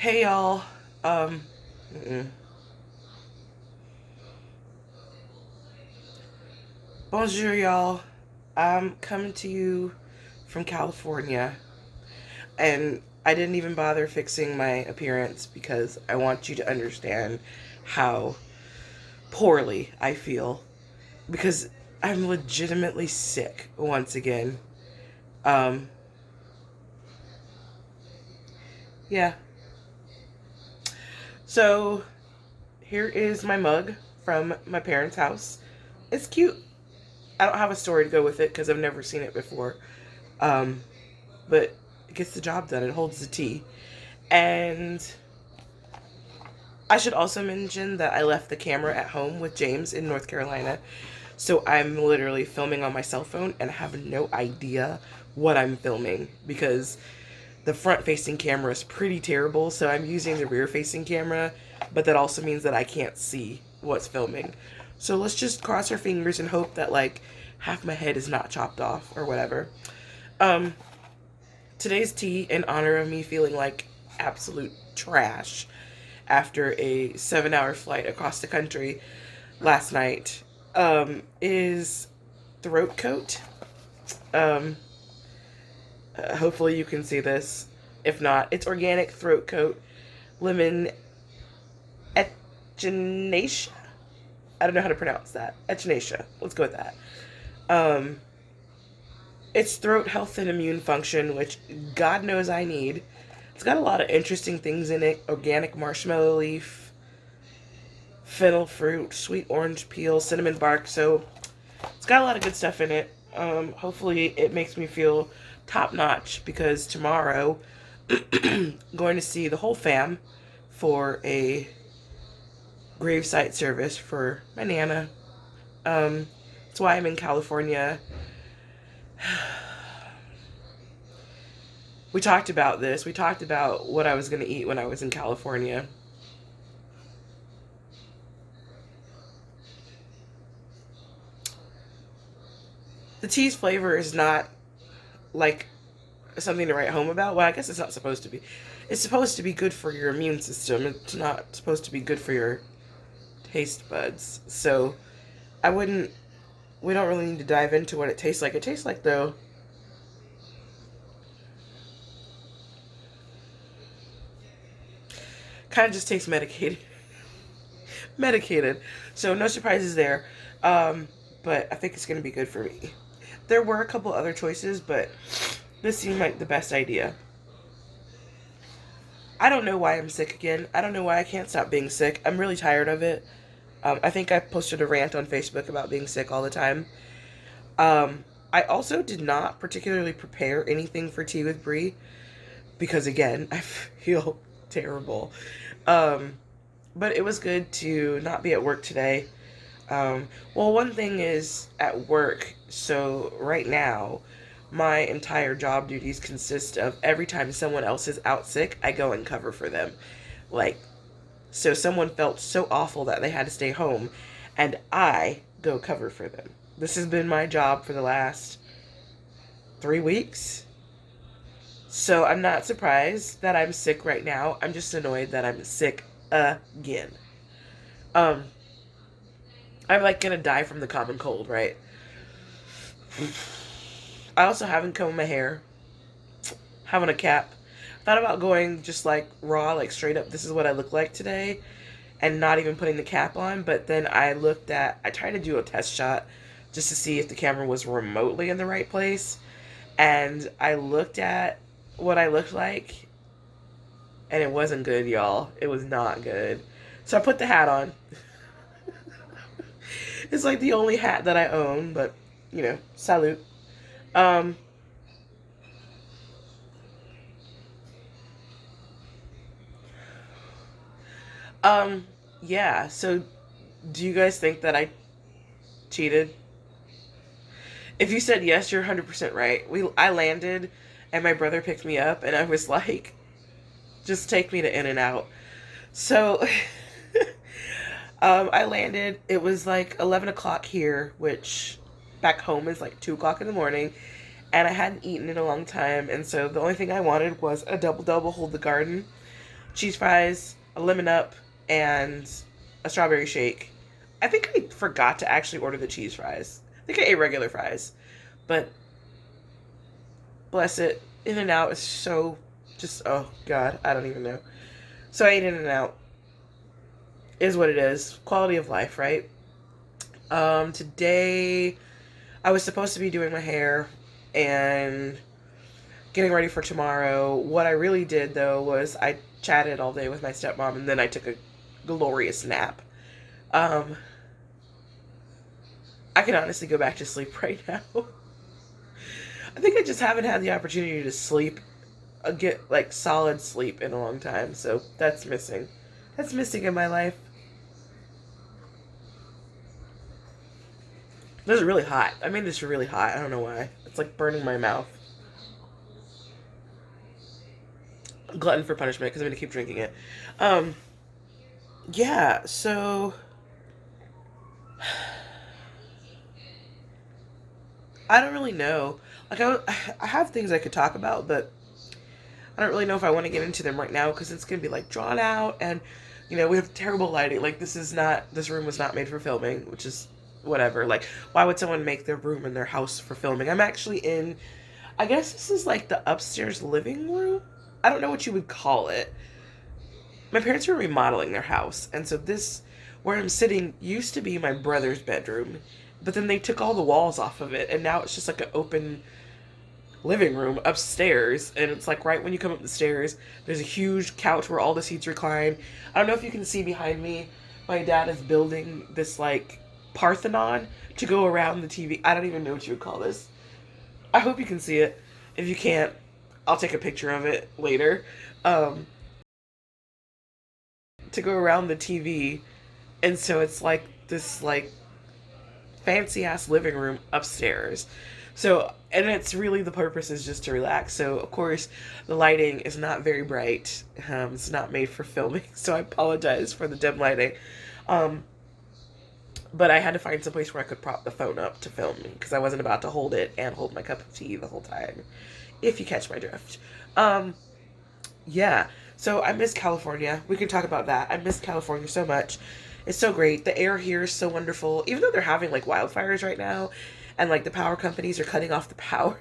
Hey y'all. Um mm-mm. Bonjour y'all. I'm coming to you from California, and I didn't even bother fixing my appearance because I want you to understand how poorly I feel because I'm legitimately sick once again. Um yeah. So here is my mug from my parents' house. It's cute. I don't have a story to go with it because I've never seen it before. Um, but it gets the job done. It holds the tea. And I should also mention that I left the camera at home with James in North Carolina. So I'm literally filming on my cell phone and have no idea what I'm filming because the front facing camera is pretty terrible. So I'm using the rear facing camera, but that also means that I can't see what's filming. So let's just cross our fingers and hope that like half my head is not chopped off or whatever. Um, Today's tea, in honor of me feeling like absolute trash after a 7 hour flight across the country last night, is throat coat. Um, Hopefully you can see this. If not, it's organic throat coat, lemon echinacea. I don't know how to pronounce that. Echinacea. Let's go with that. Um, it's throat health and immune function, which God knows I need. It's got a lot of interesting things in it: organic marshmallow leaf, fennel fruit, sweet orange peel, cinnamon bark. So it's got a lot of good stuff in it. Hopefully, it makes me feel top notch because tomorrow, going to see the whole fam for a gravesite service for my nana. That's why I'm in California. We talked about this. We talked about what I was going to eat when I was in California. The tea's flavor is not like something to write home about. Well, I guess it's not supposed to be. It's supposed to be good for your immune system. It's not supposed to be good for your taste buds. So I wouldn't. We don't really need to dive into what it tastes like. It tastes like though. Kind of just tastes medicated. Medicated. So no surprises there. Um, but I think it's gonna be good for me. There were a couple other choices, but this seemed like the best idea. I don't know why I'm sick again. I don't know why I can't stop being sick. I'm really tired of it. I think I posted a rant on Facebook about being sick all the time. I also did not particularly prepare anything for tea with Brie because, again, I feel terrible. Um, but it was good to not be at work today. Well, one thing is at work. So right now, my entire job duties consist of every time someone else is out sick, I go and cover for them. Like, so someone felt so awful that they had to stay home, and I go cover for them. This has been my job for the last 3 weeks. So I'm not surprised that I'm sick right now. I'm just annoyed that I'm sick again. Um, I'm like gonna die from the common cold, right? I also haven't combed my hair, having a cap. Thought about going just like raw, like straight up, this is what I look like today, and not even putting the cap on. But then I tried to do a test shot just to see if the camera was remotely in the right place. And I looked at what I looked like, and it wasn't good, y'all. It was not good. So I put the hat on. It's like the only hat that I own, but salute. Um, um, yeah. So, do you guys think that I cheated? If you said yes, you're 100% right. I landed, and my brother picked me up, and I was like, just take me to In and Out. So, I landed. It was like 11 o'clock here, which back home is like 2 o'clock in the morning. And I hadn't eaten in a long time. And so the only thing I wanted was a double double hold the garden. cheese fries, a lemon up, and a strawberry shake. I think I forgot to actually order the cheese fries. I think I ate regular fries. But bless it, In and Out is so just, oh God, I don't even know. So I ate In and Out. Is what it is. Quality of life, right? Today I was supposed to be doing my hair and getting ready for tomorrow. What I really did though was I chatted all day with my stepmom and then I took a glorious nap. Um, I can honestly go back to sleep right now. I think I just haven't had the opportunity to sleep, get like solid sleep in a long time. So that's missing. That's missing in my life. This is really hot. I made this really hot. I don't know why. It's like burning my mouth. Glutton for punishment because I'm gonna keep drinking it. Um, yeah. So I don't really know. Like I have things I could talk about, but I don't really know if I want to get into them right now because it's gonna be like drawn out, and we have terrible lighting. Like this room was not made for filming, which is whatever. Like why would someone make their room in their house for filming? I'm actually in. I guess this is like the upstairs living room. I don't know what you would call it. My parents were remodeling their house, and so this where I'm sitting used to be my brother's bedroom, but then they took all the walls off of it, and now it's just like an open living room upstairs. And it's like right when you come up the stairs, there's a huge couch where all the seats recline. I don't know if you can see behind me. My dad is building this like Parthenon to go around the TV. I don't even know what you would call this. I hope you can see it. If you can't, I'll take a picture of it later. Um, to go around the TV, and so it's like this like fancy ass living room upstairs. So, and it's really the purpose is just to relax. So, of course, the lighting is not very bright. It's not made for filming, so I apologize for the dim lighting. Um, but I had to find some place where I could prop the phone up to film me because I wasn't about to hold it and hold my cup of tea the whole time, if you catch my drift. Um, yeah. So I miss California. We can talk about that. I miss California so much. It's so great. The air here is so wonderful. Even though they're having like wildfires right now and like the power companies are cutting off the power,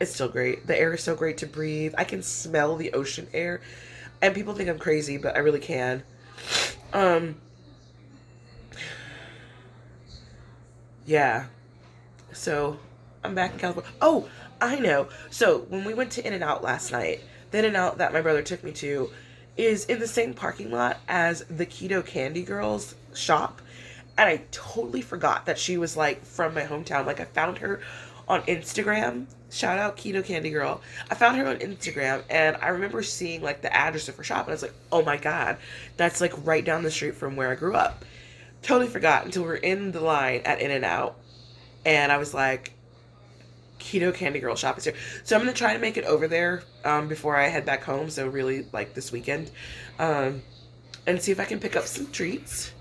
it's still great. The air is so great to breathe. I can smell the ocean air. And people think I'm crazy, but I really can. Um yeah. So I'm back in California. Oh, I know. So when we went to In and Out last night, the In and Out that my brother took me to is in the same parking lot as the Keto Candy Girl's shop. And I totally forgot that she was like from my hometown. Like I found her on Instagram. Shout out Keto Candy Girl. I found her on Instagram and I remember seeing like the address of her shop and I was like, oh my God, that's like right down the street from where I grew up. Totally forgot until we were in the line at In and Out and I was like, Keto Candy Girl shop is here. So I'm going to try to make it over there before I head back home. So really like this weekend. And see if I can pick up some treats.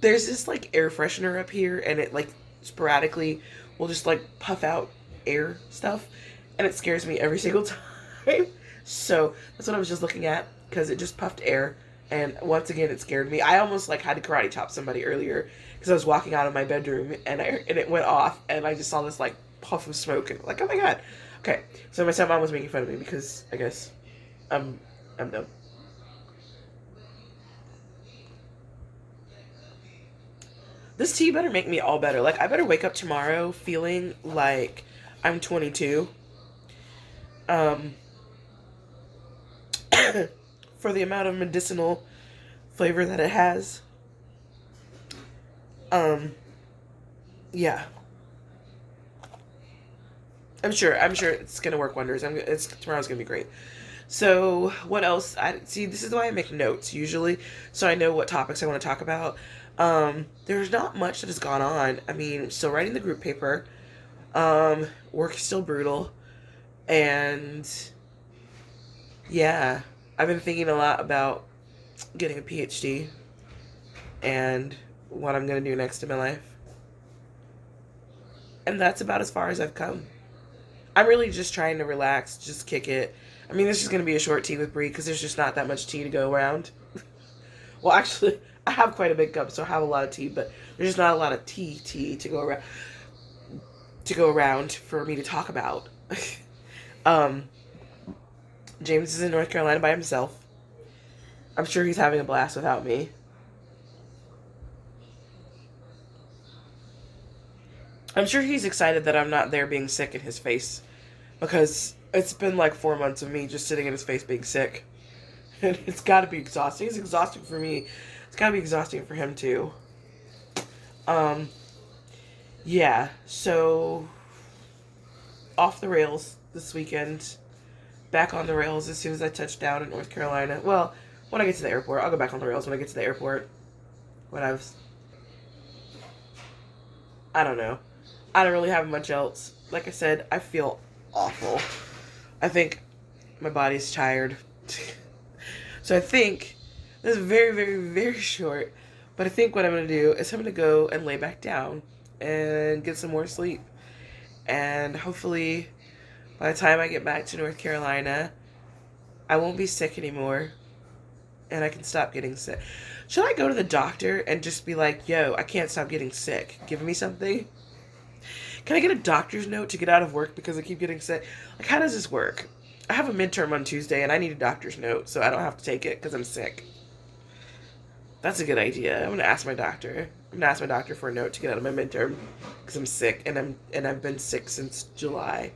There's this like air freshener up here and it like sporadically will just like puff out air stuff. And it scares me every single time. So that's what I was just looking at because it just puffed air. And once again, it scared me. I almost like had to karate chop somebody earlier because I was walking out of my bedroom and it went off and I just saw this like puff of smoke and like, oh my God. Okay, so my stepmom was making fun of me because I guess I'm dumb. This tea better make me all better. Like I better wake up tomorrow feeling like I'm 22. Um, for the amount of medicinal flavor that it has. Um, yeah, I'm sure it's gonna work wonders. It's tomorrow's gonna be great. So what else? I see. This is why I make notes usually, so I know what topics I want to talk about. There's not much that has gone on. I mean, still writing the group paper. Work is still brutal, and yeah, I've been thinking a lot about getting a PhD and what I'm gonna do next in my life. And that's about as far as I've come. I'm really just trying to relax, just kick it. I mean, this is going to be a short tea with Brie because there's just not that much tea to go around. Well, actually, I have quite a big cup, so I have a lot of tea, but there's just not a lot of tea to go around for me to talk about. um, James is in North Carolina by himself. I'm sure he's having a blast without me. I'm sure he's excited that I'm not there being sick in his face, because it's been like 4 months of me just sitting in his face being sick. And it's got to be exhausting. It's exhausting for me. It's got to be exhausting for him too. Um, yeah, so off the rails this weekend. Back on the rails as soon as I touch down in North Carolina. Well, when I get to the airport. I'll go back on the rails when I get to the airport. When I don't know. I don't really have much else. Like I said, I feel awful. I think my body's tired. So I think, this is very, very, very short, but I think what I'm going to do is I'm going to go and lay back down and get some more sleep. And hopefully, by the time I get back to North Carolina, I won't be sick anymore. And I can stop getting sick. Should I go to the doctor and just be like, yo, I can't stop getting sick. Give me something? Can I get a doctor's note to get out of work because I keep getting sick? Like, how does this work? I have a midterm on Tuesday and I need a doctor's note so I don't have to take it because I'm sick. That's a good idea. I'm going to ask my doctor. I'm going to ask my doctor for a note to get out of my midterm because I'm sick and I've been sick since July.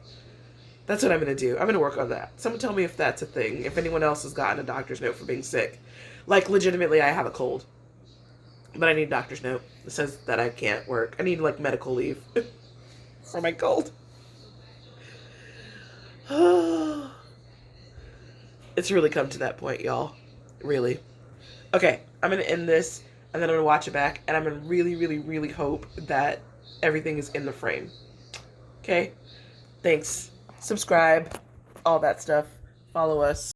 That's what I'm going to do. I'm going to work on that. Someone tell me if that's a thing. If anyone else has gotten a doctor's note for being sick. Like, legitimately, I have a cold. But I need a doctor's note that says that I can't work. I need, like, medical leave for my cold. It's really come to that point, y'all. Really. Okay, I'm going to end this, and then I'm going to watch it back, and I'm going to really, really, really hope that everything is in the frame. Okay? Thanks. Subscribe. All that stuff. Follow us.